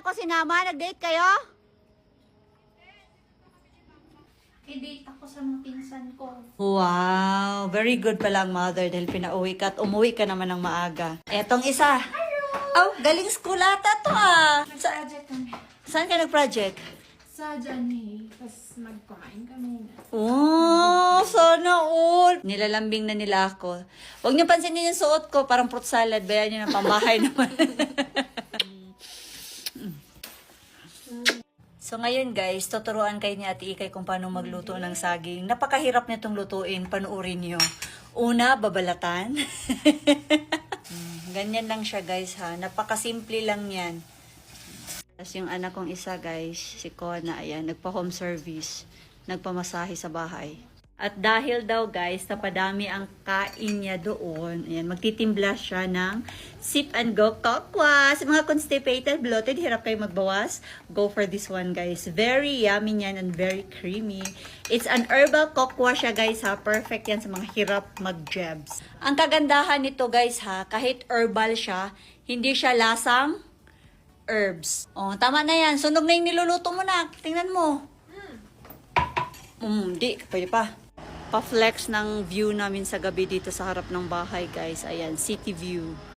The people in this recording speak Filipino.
ako sinama? Nag-date kayo? I-date ako sa mga pinsan ko. Wow, very good pala ang mother dahil pinauwi ka at umuwi ka naman ng maaga. Etong isa. Oh, galing school ata to ah. Nag-project kami. Saan ka nag-project? Sa Johnny. Tapos nagkumain kami na. Oh, sana all. Nilalambing na nila ako. Huwag niyo pansinin yung suot ko, parang fruit salad. Bayan niyo ng pambahay naman. So ngayon guys, tuturuan kayo ni Ate Ikay kung paano magluto ng saging. Napakahirap nitong lutuin, panuorin niyo. Una, babalatan. Ganyan lang siya guys ha, napakasimple lang yan. Tapos yung anak kong isa guys, si Kona, ayan, nagpa-home service, nagpamasahe sa bahay. At dahil daw guys, napadami ang kain niya doon, ayan, magtitimpla siya ng sip and go kokwa. Sa mga constipated, bloated, hirap kayo magbawas, go for this one guys. Very yummy yan and very creamy. It's an herbal kokwa siya guys ha, perfect yan sa mga hirap mag-jebs. Ang kagandahan nito guys ha, kahit herbal siya, hindi siya lasang herbs. Oh, tama na yan. Sunog na yung niluluto mo na. Tingnan mo. Di. Pwede pa. Pa-flex ng view namin sa gabi dito sa harap ng bahay, guys. Ayan, city view.